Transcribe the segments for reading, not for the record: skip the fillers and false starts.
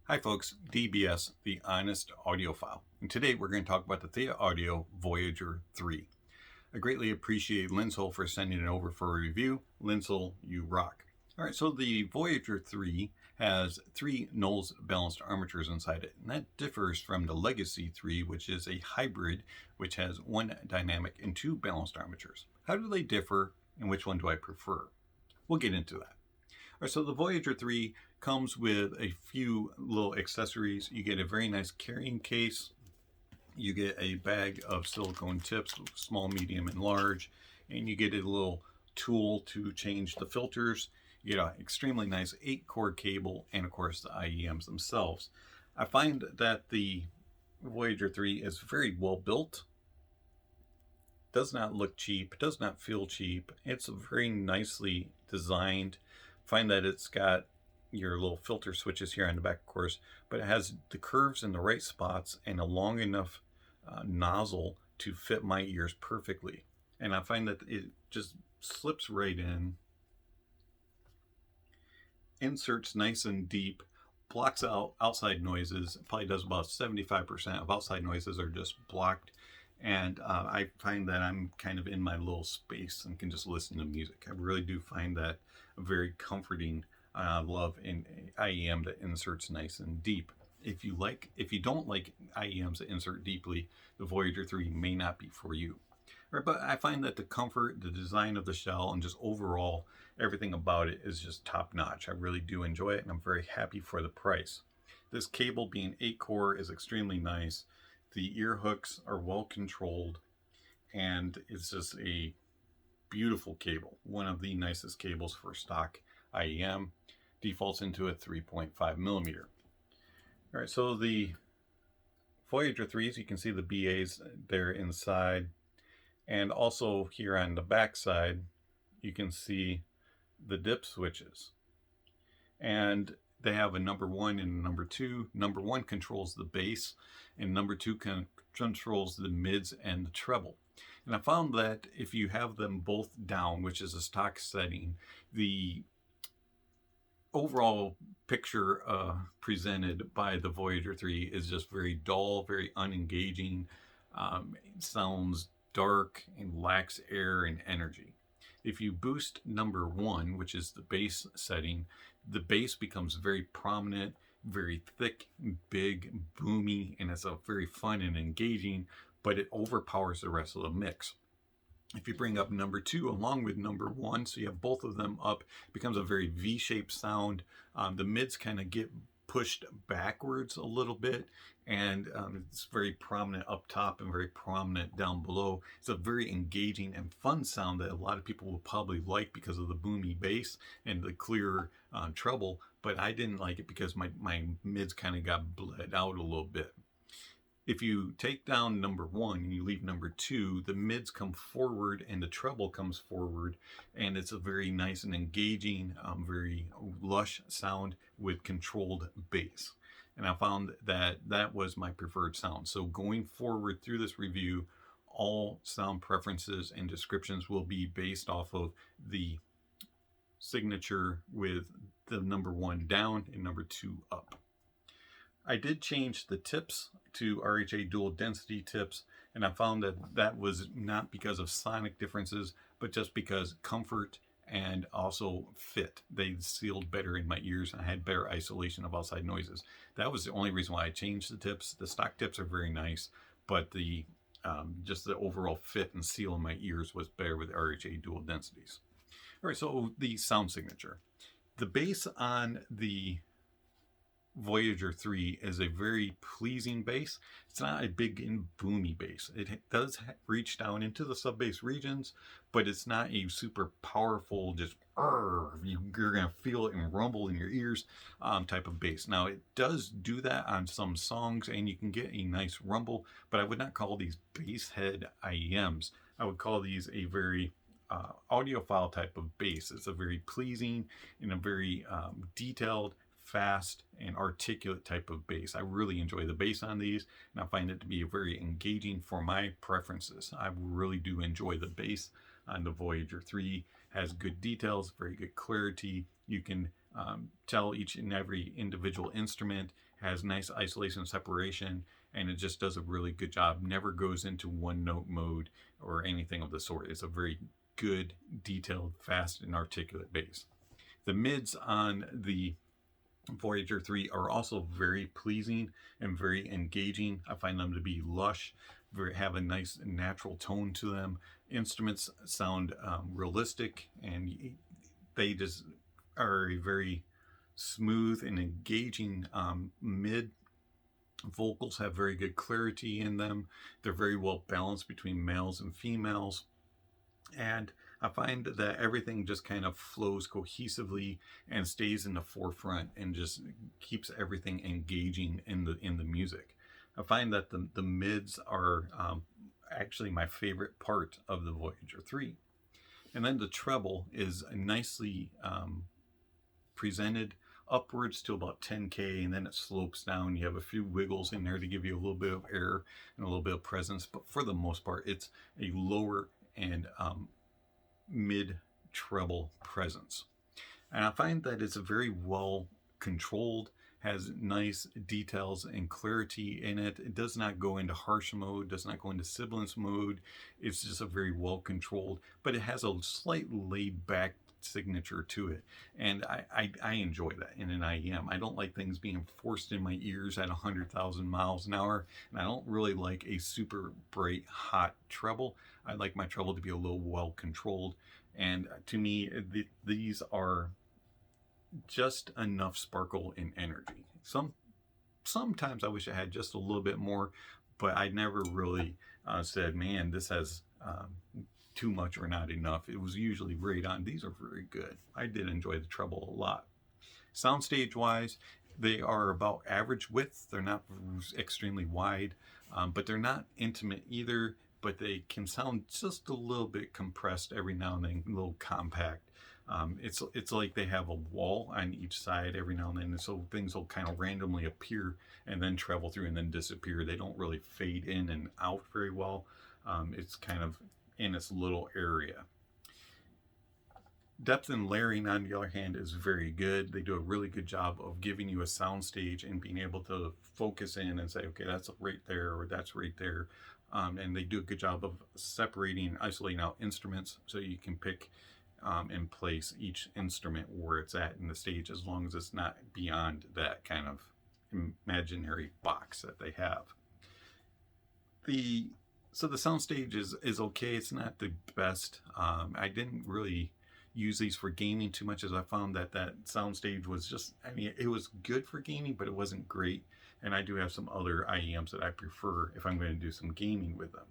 Hi folks, DBS, the Honest Audiophile, and today we're going to talk about the ThieAudio Voyager 3. I greatly appreciate Linsoul for sending it over for a review. Linsoul, you rock. Alright, so the Voyager 3 has 3 Knowles balanced armatures inside it, and that differs from the Legacy 3, which is a hybrid, which has 1 dynamic and 2 balanced armatures. How do they differ, and which one do I prefer? We'll get into that. Alright, so the Voyager 3 comes with a few little accessories. You get a very nice carrying case. You get a bag of silicone tips, small, medium, and large. And you get a little tool to change the filters. You get an extremely nice 8-core cable and, of course, the IEMs themselves. I find that the Voyager 3 is very well built. Does not look cheap. Does not feel cheap. It's very nicely designed. Find that it's got your little filter switches here on the back, of course, but it has the curves in the right spots and a long enough nozzle to fit my ears perfectly. And I find that it just slips right in, inserts nice and deep, blocks out outside noises. It probably does about 75% of outside noises are just blocked. And I find that I'm kind of in my little space and can just listen to music. I really do find that a very comforting love in IEM that inserts nice and deep. If you don't like IEMs that insert deeply, the Voyager 3 may not be for you. Right, but I find that the comfort, the design of the shell, and just overall everything about it is just top notch. I really do enjoy it, and I'm very happy for the price. This cable being 8-core is extremely nice. The ear hooks are well controlled, and it's just a beautiful cable. One of the nicest cables for stock IEM. Defaults into a 3.5 millimeter. All right, so the Voyager 3s, you can see the BAs there inside, and also here on the back side, you can see the dip switches. And they have a number 1 and a number 2. Number 1 controls the bass, and number 2 controls the mids and the treble. And I found that if you have them both down, which is a stock setting, the overall picture presented by the Voyager 3 is just very dull, very unengaging. It sounds dark and lacks air and energy. If you boost number 1, which is the bass setting, the bass becomes very prominent, very thick, big, boomy, and it's a very fun and engaging, but it overpowers the rest of the mix. If you bring up number 2 along with number 1, so you have both of them up, it becomes a very V-shaped sound. The mids kind of get pushed backwards a little bit, and it's very prominent up top and very prominent down below. It's a very engaging and fun sound that a lot of people will probably like because of the boomy bass and the clear treble, but I didn't like it because my mids kind of got bled out a little bit. If you take down number 1 and you leave number 2, the mids come forward and the treble comes forward, and it's a very nice and engaging, very lush sound with controlled bass. And I found that that was my preferred sound. So going forward through this review, all sound preferences and descriptions will be based off of the signature with the number 1 down and number 2 up. I did change the tips to RHA dual density tips, and I found that that was not because of sonic differences, but just because comfort and also fit. They sealed better in my ears, and I had better isolation of outside noises. That was the only reason why I changed the tips. The stock tips are very nice, but the just the overall fit and seal in my ears was better with RHA dual densities. All right, so the sound signature. The bass on the Voyager 3 is a very pleasing bass. It's not a big and boomy bass. It does reach down into the sub-bass regions, but it's not a super powerful, just you're going to feel it and rumble in your ears type of bass. Now, it does do that on some songs, and you can get a nice rumble, but I would not call these bass head IEMs. I would call these a very audiophile type of bass. It's a very pleasing and a very detailed, fast, and articulate type of bass. I really enjoy the bass on these, and I find it to be very engaging for my preferences. I really do enjoy the bass on the Voyager 3. Has good details, very good clarity. You can tell each and every individual instrument, has nice isolation and separation, and it just does a really good job. Never goes into one note mode or anything of the sort. It's a very good, detailed, fast, and articulate bass. The mids on the Voyager 3 are also very pleasing and very engaging. I find them to be lush, have a nice natural tone to them. Instruments sound realistic, and they just are a very smooth and engaging mid. Vocals have very good clarity in them. They're very well balanced between males and females. And I find that everything just kind of flows cohesively and stays in the forefront and just keeps everything engaging in the music. I find that the mids are actually my favorite part of the Voyager 3. And then the treble is nicely presented upwards to about 10K, and then it slopes down. You have a few wiggles in there to give you a little bit of air and a little bit of presence, but for the most part, it's a lower and mid treble presence. And I find that it's a very well controlled, has nice details and clarity in it. It does not go into harsh mode, does not go into sibilance mode. It's just a very well controlled, but it has a slight laid back signature to it, and I enjoy that in an IEM. I don't like things being forced in my ears at 100,000 miles an hour, and I don't really like a super bright hot treble. I like my treble to be a little well controlled, and to me these are just enough sparkle and energy. Sometimes I wish I had just a little bit more, but I never really said, man, this has too much or not enough. It was usually right on. These are very good. I did enjoy the treble a lot. Soundstage wise, they are about average width. They're not extremely wide, but they're not intimate either, but they can sound just a little bit compressed every now and then, a little compact. It's like they have a wall on each side every now and then, and so things will kind of randomly appear and then travel through and then disappear. They don't really fade in and out very well. It's kind of in its little area. Depth and layering, on the other hand, is very good. They do a really good job of giving you a soundstage and being able to focus in and say, okay, that's right there or that's right there. And they do a good job of separating and isolating out instruments so you can pick and place each instrument where it's at in the stage, as long as it's not beyond that kind of imaginary box that they have. So the soundstage is okay. It's not the best. I didn't really use these for gaming too much, as I found that soundstage was just, I mean, it was good for gaming, but it wasn't great. And I do have some other IEMs that I prefer if I'm going to do some gaming with them.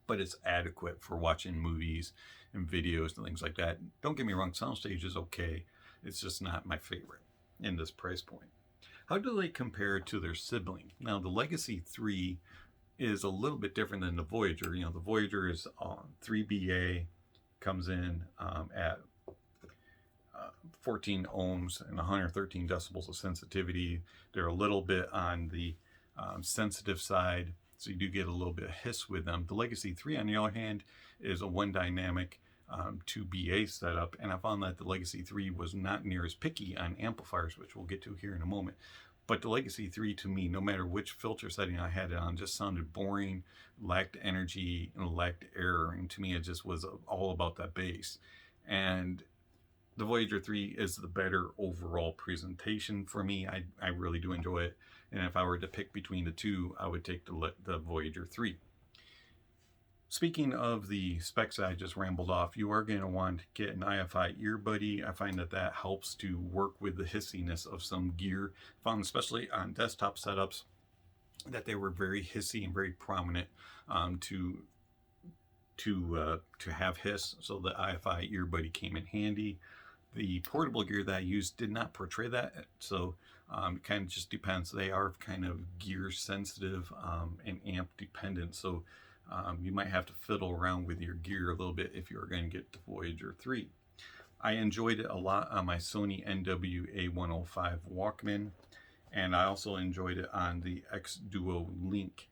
But it's adequate for watching movies and videos and things like that. Don't get me wrong, soundstage is okay. It's just not my favorite in this price point. How do they compare to their sibling? Now, the Legacy 3 is a little bit different than the Voyager. You know, the Voyager is 3BA, comes in at 14 ohms and 113 decibels of sensitivity. They're a little bit on the sensitive side, so you do get a little bit of hiss with them. The Legacy 3, on the other hand, is a one dynamic 2BA setup, and I found that the Legacy 3 was not near as picky on amplifiers, which we'll get to here in a moment. But the Legacy 3, to me, no matter which filter setting I had it on, just sounded boring, lacked energy, and lacked air. And to me, it just was all about that bass. And the Voyager 3 is the better overall presentation for me. I really do enjoy it. And if I were to pick between the two, I would take the Voyager 3. Speaking of the specs I just rambled off, you are going to want to get an IFI Earbuddy. I find that helps to work with the hissiness of some gear. Found especially on desktop setups that they were very hissy and very prominent to have hiss. So the IFI Earbuddy came in handy. The portable gear that I used did not portray that, so it kind of just depends. They are kind of gear sensitive and amp dependent, so you might have to fiddle around with your gear a little bit if you're going to get the Voyager 3. I enjoyed it a lot on my Sony NWA105 Walkman, and I also enjoyed it on the X Duo Link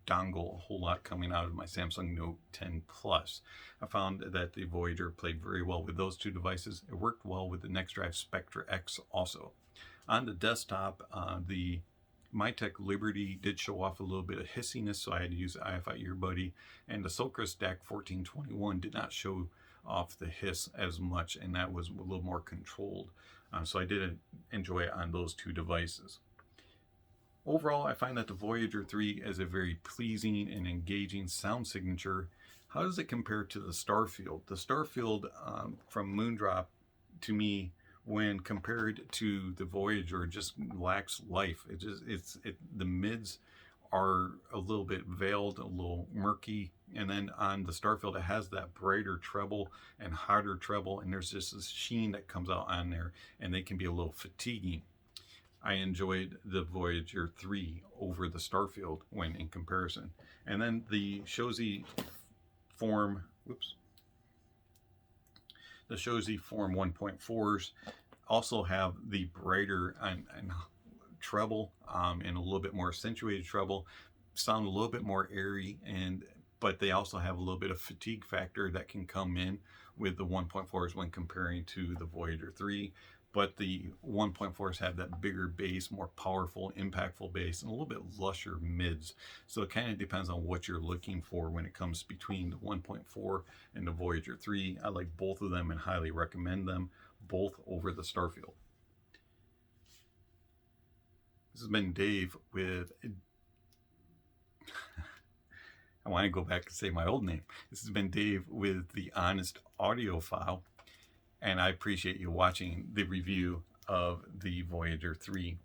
dongle a whole lot coming out of my Samsung Note 10 Plus. I found that the Voyager played very well with those two devices. It worked well with the NextDrive Spectra X also. On the desktop, the Mytek Liberty did show off a little bit of hissiness, so I had to use the IFI Earbuddy, and the Socras DAC 1421 did not show off the hiss as much, and that was a little more controlled. So I did enjoy it on those two devices. Overall, I find that the Voyager 3 is a very pleasing and engaging sound signature. How does it compare to the Starfield? The Starfield from Moondrop, to me, when compared to the Voyager, just lacks life. The mids are a little bit veiled, a little murky, and then on the Starfield it has that brighter treble and hotter treble, and there's just this sheen that comes out on there, and they can be a little fatiguing. I enjoyed the Voyager 3 over the Starfield when in comparison. And then the Shozy Form1.4s also have the brighter and treble and a little bit more accentuated treble, sound a little bit more airy, but they also have a little bit of fatigue factor that can come in with the 1.4s when comparing to the Voyager 3. But the 1.4s have that bigger bass, more powerful, impactful bass, and a little bit lusher mids. So it kind of depends on what you're looking for when it comes between the 1.4 and the Voyager 3. I like both of them and highly recommend them, both over the Starfield. This has been Dave with... I want to go back and say my old name. This has been Dave with The Honest Audiophile, and I appreciate you watching the review of the Voyager 3.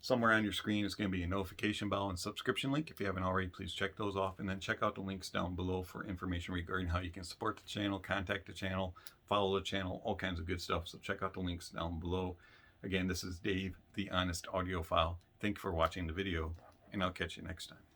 Somewhere on your screen is going to be a notification bell and subscription link. If you haven't already, please check those off, and then check out the links down below for information regarding how you can support the channel, contact the channel, follow the channel, all kinds of good stuff. So check out the links down below. Again, this is Dave, The Honest Audiophile. Thank you for watching the video, and I'll catch you next time.